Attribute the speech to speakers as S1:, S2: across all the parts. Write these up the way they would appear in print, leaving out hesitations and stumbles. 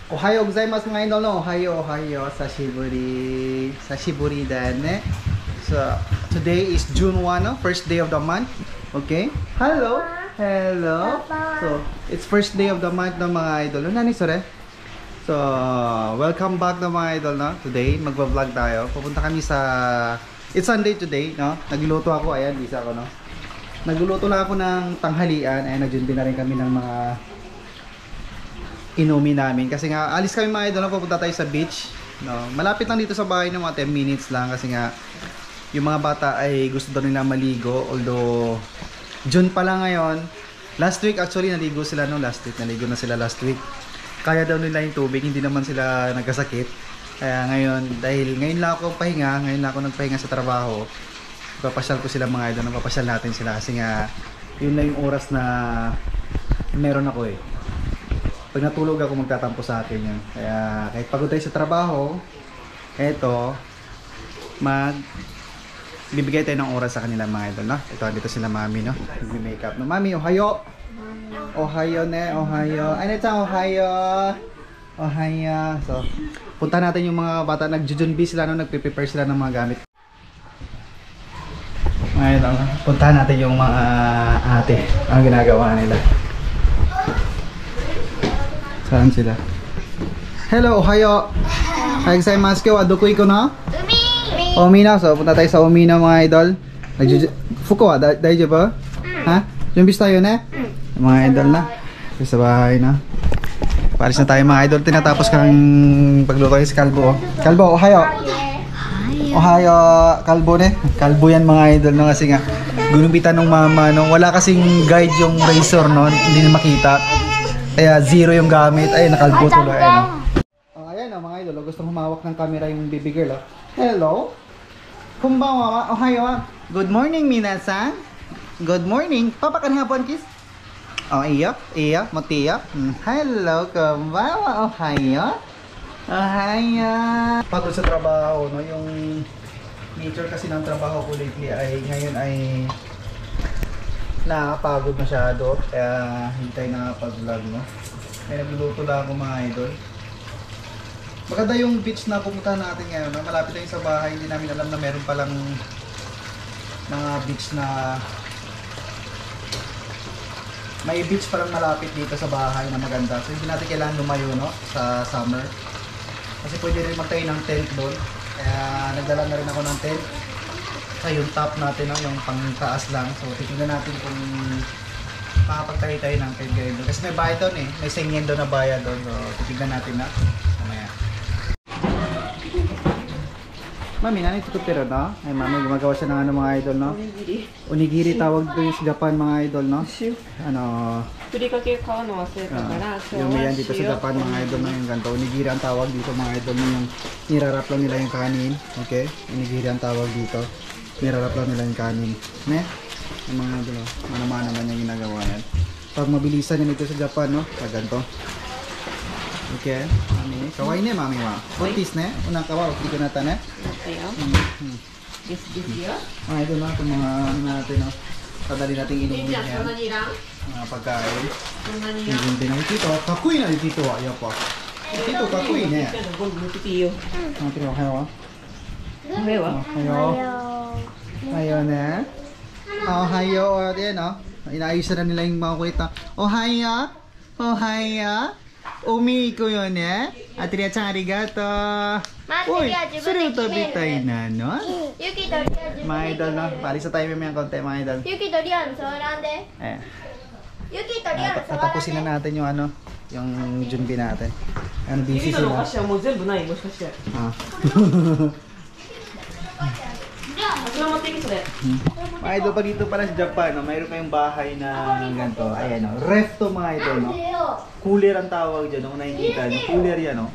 S1: Ohayo gozaimasu mga idol no. Ohayo. Sashiburi da ne. So, today is June 1, no? First day of the month. Okay? Hello. So, it's first day of the month ng mga idol. Nani sore? So, welcome back na mga idol, no? Today, magva-vlog tayo. Pupunta kami sa... It's Sunday today, no? Nagluluto ako. Ayan, bisa ko, no? Nagluluto na ako ng tanghalian. Ayan, nag-junbi na rin kami ng mga inumin namin. Kasi nga, alis kami mga idol, no? Pupunta tayo sa beach. No? Malapit lang dito sa bahay ng mga 10 minutes lang. Kasi nga, yung mga bata ay gusto daw nila maligo. Although, June pa lang ngayon. Last week, actually, naligo sila, no? Last week, naligo na sila last week. Kaya daw nila yung tubig, hindi naman sila nagkasakit. Kaya ngayon, dahil ngayon lang ako pahinga, ngayon lang ako nagpahinga sa trabaho, papasyal ko sila mga idol, papasyal natin sila kasi nga, yun na yung oras na meron ako eh. Pag natulog ako, magtatampo sa akin yun. Kaya kahit pagod tayo sa trabaho, eto, bibigay tayo ng oras sa kanila mga idol, no? Ito, dito sila mami, no? Nag-makeup. No, mami, ohayo! Ohayo ne, ohayo. Ano ito, ohayo. Ohayo. So, punta natin yung mga bata. Nag-junbi sila, no? Nagpe-prepare sila ng mga gamit. Ngayon, punta natin yung mga ate. Ang ginagawa nila. Saan sila? Hello, ohayo. Ay, sa maske, adukui ko na? Umi na. So, punta tayo sa Umi na mga idol. Fuko wa, daijoubu ba? Ha? Junbi tayo ne? Mga idol na sa bahay na. Paris na tayo mga idol. Tinatapos kang pagluto si Kalbo. Kalbo, ohayo. Ohayo, Kalbo ne. Kalbo yan mga idol no, kasi nga ginupitan ng mama no. Wala kasing guide yung razor no, hindi na makita. Kaya zero yung gamit. Ay, nakalbo tuloy no. Ayan no mga idol, gustong humawak ng camera yung baby girl. Hello. Konbanwa, ohayo. Good morning minasan. Good morning. Papa kan hapon kiss. Oh, iyo, motiyo. Hello, konbanwa, ohayo. Ohayo. Pagod sa trabaho, no? Yung nature kasi ng trabaho ko lately ay ngayon ay nakapagod masyado. Kaya hintay na pag-vlog, no? May nagluluto lang ako mga idol. Maganda yung beach na pupuntahan natin ngayon, no? Malapit lang sa bahay. Hindi namin alam na meron palang mga beach na may beach parang malapit dito sa bahay na maganda. So hindi natin kailangan lumayo no sa summer. Kasi pwede rin magtayo ng tent doon. Kaya nagdala na rin ako ng tent. Sa yung top natin no, yung pangtaas lang. So titingnan natin kung makapagtayo tayo ng tent ngayon. Kasi may bayad doon eh. May singyen doon na bayad doon. So titingnan natin na. Mamaya. Mami, nani tutupiro no? Ay mami, gumagawa siya ng ano mga idol no? Onigiri tawag doon sa Japan mga idol no? Ano? Yung yan dito sa Japan mga idol no? Yung ganito. Onigiri ang tawag dito mga idol no? Yung nirarap lang nila yung kanin. Okay? Onigiri ang tawag dito. Nirarap lang nila yung kanin. Ne? Yung mga idol no? Mana-mana naman yung ginagawa yan. Pag mabilisan yan dito sa Japan no? Pag ganito. Okay, mami. Kawai ne, mami wa. Kontis ne? Unang kawa, hindi ko nata ne?
S2: Okay, Yes, yeah.
S1: Ito na itong mga ano natin, no? Padali natin inumin yan. Mga pagkain. Yung din na dito. Kakui na dito, ayaw pa. Dito, kakui ne. Ang tiro, hayo wa? Hayo. Hayo ne. Oh, hayo. Ayan, no? Inaayos na nila yung mga kulit na. Oh, hayo. Oh, hayo. Umi ko yun eh. Atria-chan arigato. Uy, sure tabi na, no? Mga idol, no? Palis na tayo may konti, mga idol. Eh. Tatapusin na natin yung ano, yung junbi natin. Ano, busy sila. Ah. Mga idol, pag dito pala sa Japan, no, mayroon kayong bahay na ganito. Ayan, no? Ref to mga idol, no? Cooler ang tawag dyan, no? Kung nakikita nyo. Cooler yan, no?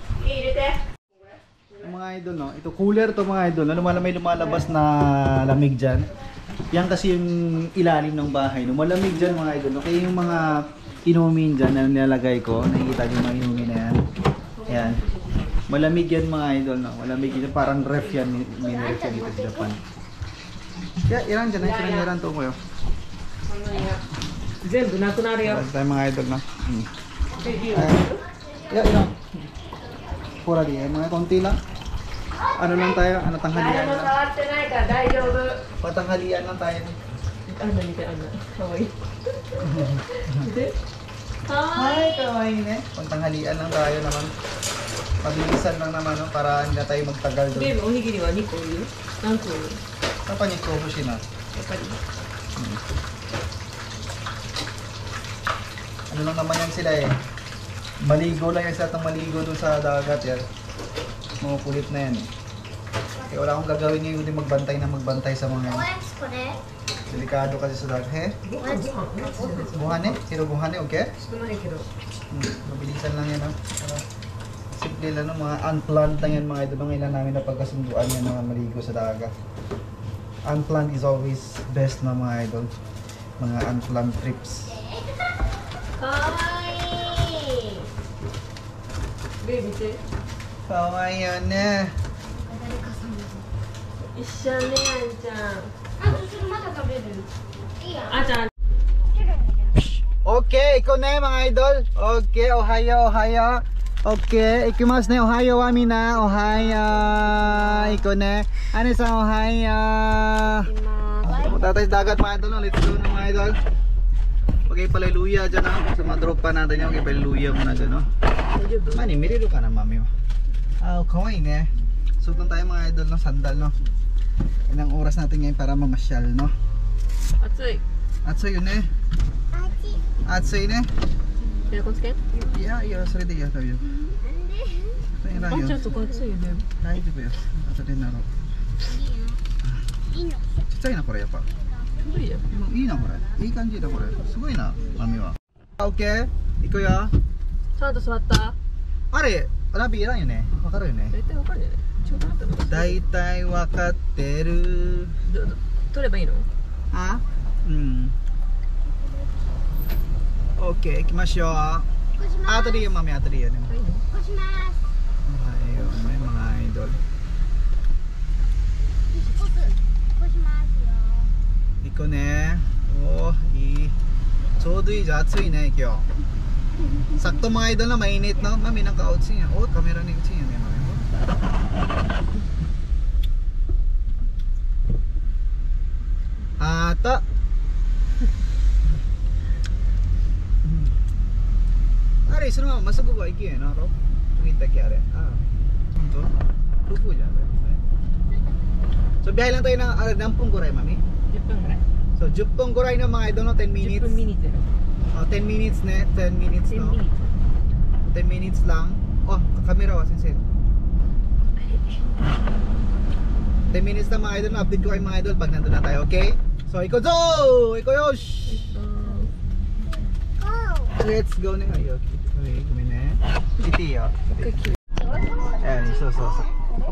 S1: Mga idol, no? Ito cooler to mga idol. May lumalabas na lamig dyan. Yan kasi yung ilalim ng bahay, no? Malamig dyan mga idol, no? Kaya yung mga inumin dyan na nilalagay ko, nakikita nyo yung mga inumin na yan. Ayan. Malamig yan mga idol, no? Malamig yan. Parang ref yan. May ref yan dito sa Japan. Kaya iran dyan, iran to ko yun. Zen, doon na ito na rin. Tayo mga idol, no? Yeah, Pura di, mga konti lang. Ano lang tayo? Ano tanghalian lang? Patanghalian lang tayo. Hi, kawaii ne. Pantanghalian lang tayo naman. Pabilisan lang naman no, para hindi na tayo magtagal doon.
S2: Babe, onigiri wa 2個いる？何個いる？
S1: Saan pa niyo ko na?
S2: やっぱり。
S1: Ano lang naman yan sila eh. Maligo lang yan sila itong maligo doon sa dagat yan. Makukulit na yan eh. Kaya wala akong gagawin ngayon kundi magbantay sa mga delikado kasi sa dagat. He? Buhane? Sino buhane? Okay?
S2: 少ないけど。
S1: Mabilisan lang yan. Simple lang no, mga unplanned lang yan mga ito. Mga ilan namin na pagkasunduan yan mga maligo sa dagat. Unplanned is always best na mga idol. Mga unplanned trips.
S2: かわいい。ベイ見て。
S1: Kawaii yun eh.
S2: 一緒ね、あんちゃん。あんちゃん。
S1: Okay, ikaw na mga idol. Okay, ohayo, ohayo. Okay, ikimasu ne, ohayo wa mina, ohayo. Ikaw na. Ano sa ohayo? Pumunta tayo sa dagat mga idol. Let's go na mga idol. Okay, paleluya dyan ha. Sa mga drop pa natin yan. Okay, paleluya muna dyan no. Mani, miriro ka na mami mo. Ah, kawaii ne. Suot lang tayo mga idol no, sandal no. Ilang oras natin ngayon para mamasyal no.
S2: 暑い。
S1: Atsoy yun eh. Atsoy ne.
S2: エアコンつけ？
S1: Yeah, yeah, sorry de ya tayo.
S2: あんちゃんとこ暑いよね。
S1: 大丈夫よ。後でなろう。ちっちゃいなこれやっぱ。
S2: いいよ。
S1: いいなこれ。いい感じだこれ。すごいな、マミは。OK、行くよ。
S2: ちゃんと座った？
S1: あれ、ラビいらんよね。わかるよね。
S2: 大体わかるよね。ちょうどあったの。
S1: 大体わかってる。
S2: 取ればいいの？
S1: あ？うん。OK、行きましょう。後でいいよ、マミ、後でいいよね。
S2: いいの？Ayo,
S1: may mga idol. Iko ne. Oh, chodo ii ja, atsui ne, kyo. Sakto mga idol na mainit no. Mami nang ka-outsi niya. Oh, camera ni outsi niya ne, mami. Ata. Are, so naman masugo ba iki na ro? Kita kaya rin. Ah. Ito. Pupo dyan. So biyahe lang tayo ng Nampung Goray, mami.
S2: 10分ぐらい。
S1: So 10分Goray na mga idol no, 10 minutes.
S2: 10分ミニッツ。
S1: Oh, 10 minutes ne, 10 minutes
S2: 10
S1: no.
S2: ミニッツ。
S1: 10 minutes lang. Oh, kamera wa sinsin. 10 minutes na mga idol, update ko kayo mga idol pag nandun na tayo, okay? So iko zo! Iko yosh! Let's go na kayo. Okay, kumine. Iti yo. Ayan, so.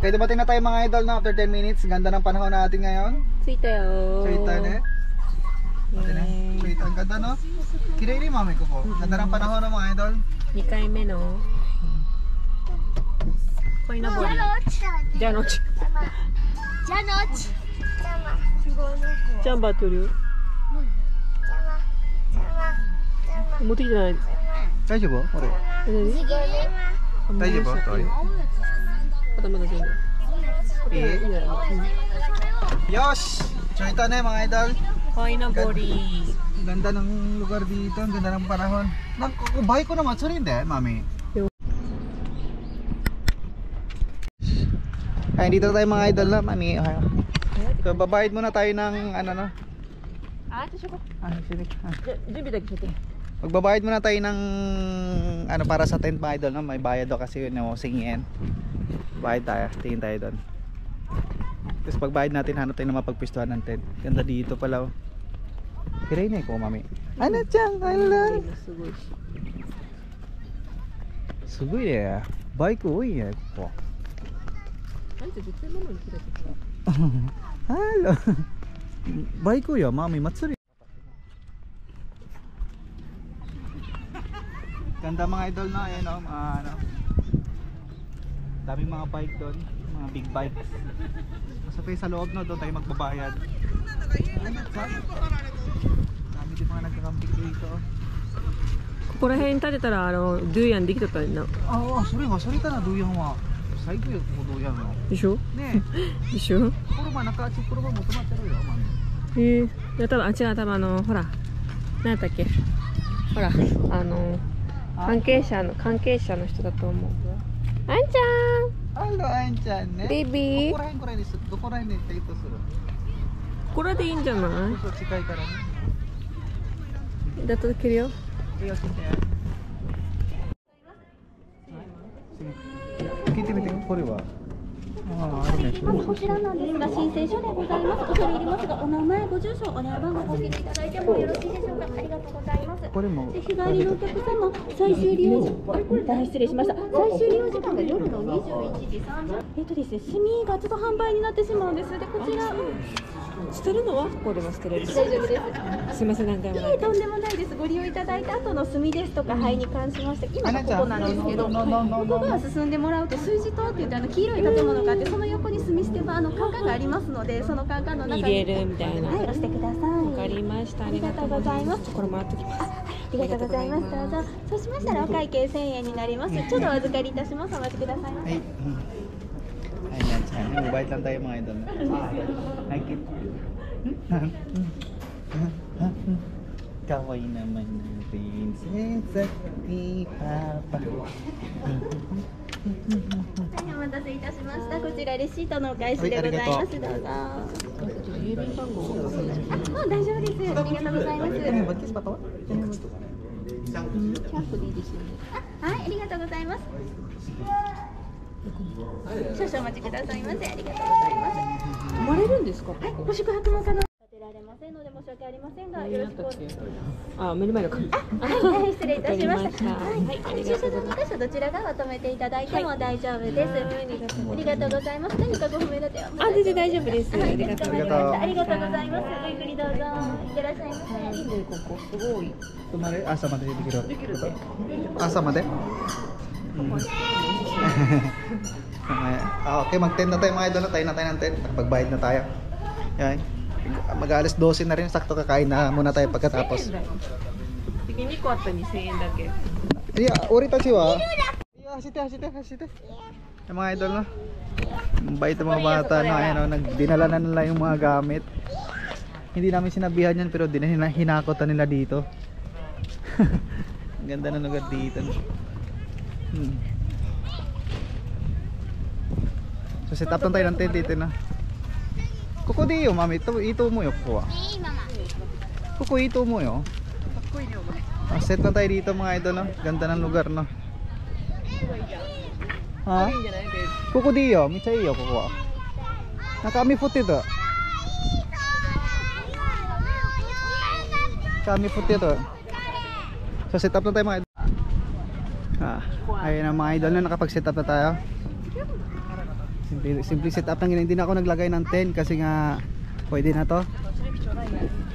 S1: Okay, dumating na tayo mga idol na after 10 minutes. Ganda ng panahon natin ngayon.
S2: 着いたよ。
S1: Suita ne. Okay na. Suita, ang ganda no? Kirei ni mami ko po. Ganda ng panahon ng mga idol.
S2: 2回目の鯉のぼり。じゃのち。ジャンバー取るよ。持ってきてない。
S1: 大丈夫これ。大丈夫
S2: まだまだ全部。
S1: いいよし! Suita na mga idol.
S2: 鯉のぼり。
S1: Ganda ng lugar dito, ang ganda ng panahon. Bahay ko naman, sorry hindi, mami. Ay, dito tayo mga idol na, mami. So, babayad muna tayo ng ano no?
S2: あ、私こ。
S1: Sige.
S2: 準備だけしてて。
S1: Magbabayad muna tayo ng ano para sa tent mga idol no? May bayad daw kasi yun yung singin. Bayad tayo, tingin tayo doon. Tapos pagbayad natin, hanap tayo na mapagpistuhan ng tent. Ganda dito pala. Kiray na ko mami. Ano dyan? Hello. Sugoi ya. Bike uy ya. Po.
S2: あんた絶対ママに切れてきた。
S1: Hello. Bike ya, mami. Matsuri. Ganda mga idol na. Ayan o. Ano. Daming mga bike doon. Mga big bikes. Basta tayo sa loob no. Doon tayo magbabayad. Ano dyan? Dami din mga nagkakamping dito.
S2: こら辺に建てたらドゥヤンできとったんな。
S1: ああ、それかな、ドゥヤンは。最高よ、このドゥヤンは。
S2: でしょ。
S1: ね
S2: え。でしょ。
S1: コロバ中あっちコロバも止まってるよ、まあ。
S2: いや多分違う、多分ほら何やったっけ、ほら関係者の人だと思う。あんちゃん。
S1: ハロー、あんちゃんね。
S2: ベビー。
S1: どこら辺にする？どこら辺にデートする？
S2: これでいいんじゃない？
S1: そう近いからね。
S2: だとけるよ。
S1: 聞いてみて、これは。あるね。
S3: まずこちらなんですが、申請書でございます。恐れ入りますが、お名前、ご住所、お電話番号を教えていただいてもよろしいでしょうか。ありがとうございます。
S1: これも。
S3: で、日帰りのお客様、最終利用時間、大変失礼しました。最終利用時間が夜の21時30分。ですね、炭がちょっと販売になってしまうんです。で、こちら。
S2: 捨てるのはここでも捨てれる。
S3: 大丈夫です。
S2: すみません、何回も。
S3: いえ、とんでもないです。ご利用いただいた後の炭ですとか灰に関しまして、今がここなんですけど、ここが進んでもらうと数字塔って言って黄色い建物があって、その横に炭捨て場カンカンがありますので、そのカンカンの中に
S2: 入れるみたいな。
S3: はい、押してください。
S2: わかりました。ありがとうございます。これもらってきます。
S3: ありがとうございます。どうぞ。そうしましたらお会計1000円になります。ちょっとお預かりいたします。お待ちくださいませ。
S1: はい。Ayan, sana. Mabait lang tayo mga idol. Ay, Kaway naman ng prinsesa ni Papa.
S3: はい、お待たせいたしました。こちらレシートのお返しでございます。どうぞ。
S2: 郵便番号。
S3: もう大丈夫です。ありがとうございます。
S1: Bagkis pa to?
S2: キャンプでいいですよね。
S3: はい、ありがとうございます。少々お待ちくださいませ。ありがとうございます。
S2: 泊まれるんですか？
S3: はい、ご宿泊も可能。立てられませんので申し訳ありませんが、よろしくお願いします。
S2: あ、目の前のか。
S3: はい、失礼いたしました。はい、駐車場の箇所どちら側止めていただいても大丈夫です。ありがとうございます。何かご不明だては。
S2: あ、全然大丈夫です。
S3: はい、
S2: ありがとう。
S3: ありがとうございます。ごゆっくりどうぞ。いってらっしゃいませ。
S2: いいね、ここすごい。
S1: Tumari, asa made dikiro? Asa made? Okay, mag-tent na tayo mga idol. Tayo na tayo ng tent. Pagbayad na tayo. Yan. Mag-alas 12 na rin. Sakto kakain na muna tayo pagkatapos.
S2: 2個あった2000円だけ。
S1: いや、ori tachi wa. Iya, hasite. Yung mga idol, no? Ang bait ng mga bata, no? Ayan, no? Dinala na nila yung mga gamit. Hindi namin sinabihan yan, pero hinakotan nila dito. Ang ganda ng lugar dito, no? So set up lang tayo ng tent dito, no? Kuko di yo, mami. Ito mo yo, kuko. Kuko ito mo yo. Set na tayo dito mga idol, no? Ganda ng lugar, no? Ha? Kuko di yo, michay yo, kuko. Nakami foot ito. Kami foot ito. So set up na tayo mga idol. Ayun ang mga idol na nakapag-set up na tayo. Simple set up lang yun. Hindi na ako naglagay ng tent kasi nga pwede na to.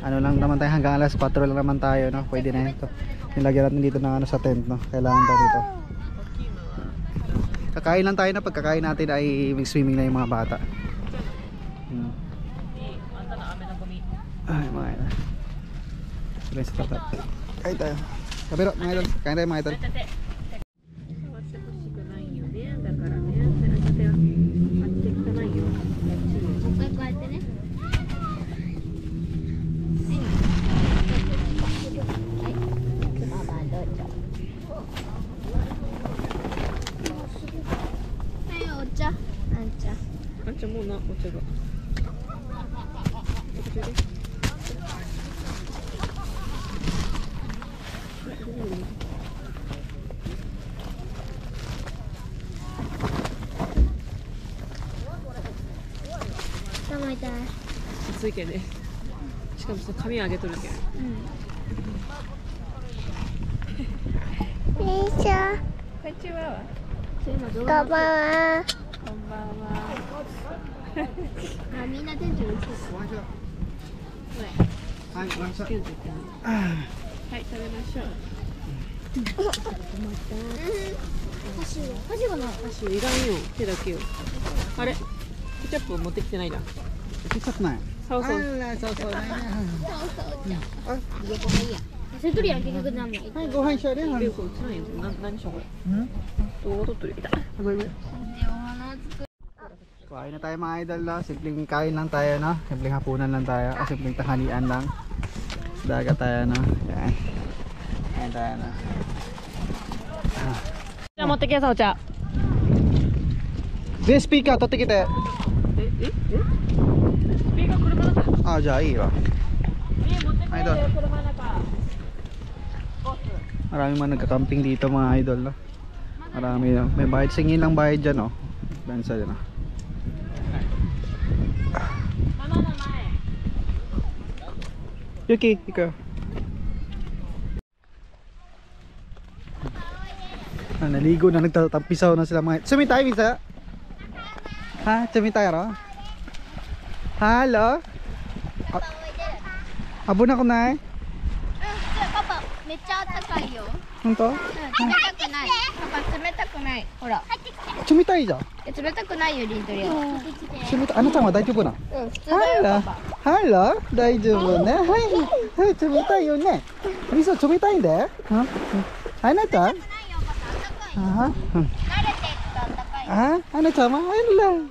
S1: Ano lang naman tayo, hanggang alas 4 lang naman tayo, no? Pwede na yun to. Nilagyan natin dito ng ano sa tent, no? Kailangan daw dito. Kakain lang tayo na, pagkakain natin ay mag-swimming na yung mga bata. Ay mga idol. Set up tayo. Kain tayo. Kabiro mga idol. Kain tayo mga idol.
S2: もうな、お茶が。暑いけどね。しかもさ、髪上げとるけん。
S4: こんにちは。
S2: こんにちは。
S4: こんばんは。
S2: こんばんは。
S4: あ、みんな店長にしてた。
S1: はい、ごめんなさい。
S2: はい、食べましょう。
S4: 箸がない。
S2: 箸いらんよ、手だけよ。あれ、ケチャップ持ってきてないだ。
S1: Kisap na.
S2: そうそう。
S1: そうそう。
S4: そうそうじゃん。横がいいや。せとるやん結局なんも。
S1: はい、ご飯しようね。
S2: 何しようこれ。動画撮ってる。
S1: Kain na tayo mga idol, no? Simpleng kain lang tayo, no? Simpleng hapunan lang tayo, o simpleng tanghalian lang. Dagat tayo, no? Yan. Kain tayo, no?
S2: じゃあ持ってけさお茶。
S1: で、スピーカー取ってきて。
S2: スピーカー車の中。
S1: あ、じゃあいいわ。Idol. Marami man nagka-camping dito mga idol, no? Marami lang. May bayad, singin lang bayad dyan, no? Bansa dyan, no? Yuki, ikaw. Naligo na, nagtatampisaw na sila mga. Sumitay, Misa? Ha? Sumitay, ro? Halo? Abo na ko na eh.
S4: パパめっちゃあったかいよ。
S1: ほんと？
S4: 冷たくない。パパ冷たくない。ほら。
S1: 冷たいじゃん。
S4: 冷たくないよリントリは。
S1: 冷たい。あなたは大丈夫な？
S4: うん普通だよパパ。
S1: ハロ大丈夫ね。はい。はい、冷たいよね。みそ冷たいんだよ。あなた？
S4: ないよパパあったかいよ。
S1: あ、
S4: 慣れていくとあったかいよ。
S1: あ、あなたもhala.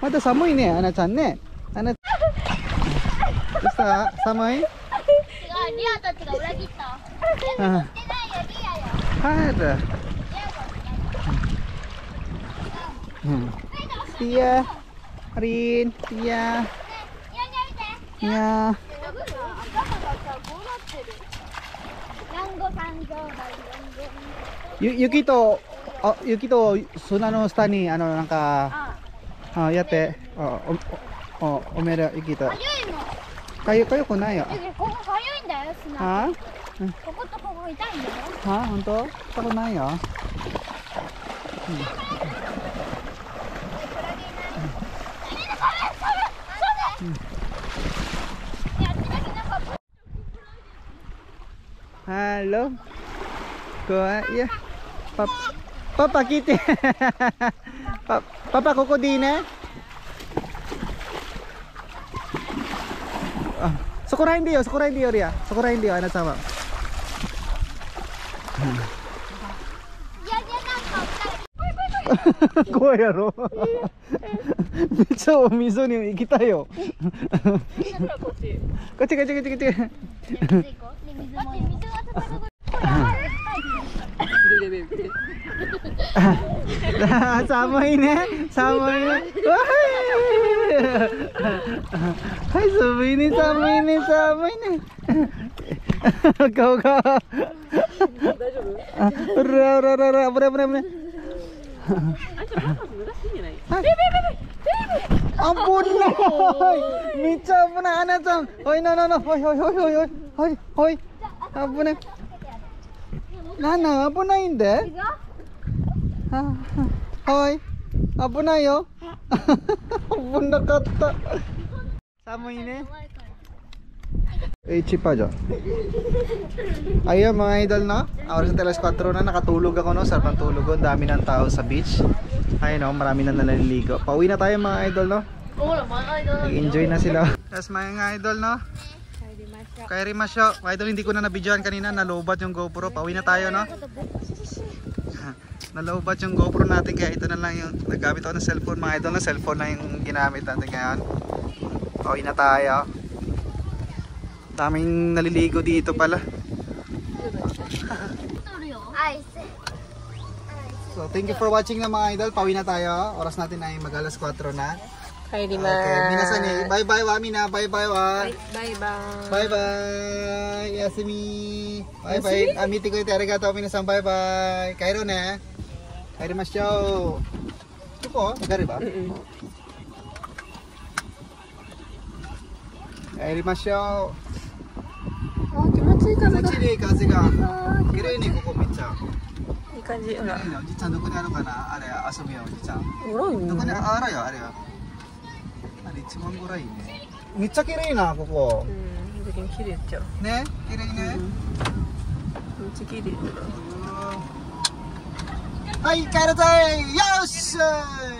S1: Mata samoy ne, ana chan ne. Ana. Basta samoy?
S4: 違うリアたちが裏切った。
S1: あ、
S4: してないよリアよ。
S1: hara. Tia, Rin, Tia.
S4: いや見て。
S1: Ya.
S4: 頭がさこうなってる。ヤンゴ三条大
S1: Yuki to, Yuki to Suna no下になんかやって、おめでYukiと。
S4: かゆいもん。
S1: かゆくないよ。
S4: ここかゆいんだよ砂。
S1: は？
S4: こことここ痛いんだよ。
S1: は？本当？痛くないよ。Halo. Kuha, yeah. Papa Kitty. Papa Coco din eh. Sukurahin diyo, Ria. Sukurahin diyo, anak sama.
S4: いやなんか
S1: 怖いやろ。めっちゃお水に行きたいよ。こっち。こっち。
S4: 水が
S1: 寒いね。寒いね。はい、寒いね。顔が。大丈夫？危ない。Ampun na! Micha po na anak sang. Hoy no. Hoy. Ampun na. Nana, ampun na hindi. Hoy. Ampun na yo. Ampun na kata. Sama ini. Chipa dyan. Ayun mga idol, no? Oras ng telas 4 na, nakatulog ako, no? Sarap ng tulog ko, dami ng tao sa beach. Ayun, no? Marami na naliligo. Pauwi na tayo mga idol, no? Nag-enjoy na sila. Yes mga idol, no? Kairi masyo. Mga idol, hindi ko na nabidyoan kanina, nalobat yung GoPro. Pauwi na tayo, no? Nalobat yung GoPro natin, kaya ito na lang yung naggamit ako ng cellphone mga idol, na cellphone na yung ginamit natin ngayon. Pauwi na tayo. Daming naliligo dito pala. So thank you for watching na mga idol. Pauwi na tayo. Oras natin ay mag-alas 4 na. Okay, minasan ni. Bye bye wa mina. Bye bye wa. Bye bye. Yasumi. Bye bye. Amiti ko ite arigato minasan. Bye bye. Kairo ne. Kairimashou. Ito po, nagari ba? Kairimashou.
S2: 気持ちいい風が。
S1: 気持ちいい風が。綺麗にここめっちゃ。
S2: いい感じ。ほら。
S1: おじちゃんどこにあるかな、あれ遊びよおじちゃん。
S2: おらんよ。
S1: どこにあるよあれよ。あれ一番ぐらいね。めっちゃ綺麗なここ。
S2: うん、綺麗っちゃう。
S1: ね、綺麗ね。
S2: めっちゃ綺麗だ。
S1: はい、帰るぞい。よっしゃー。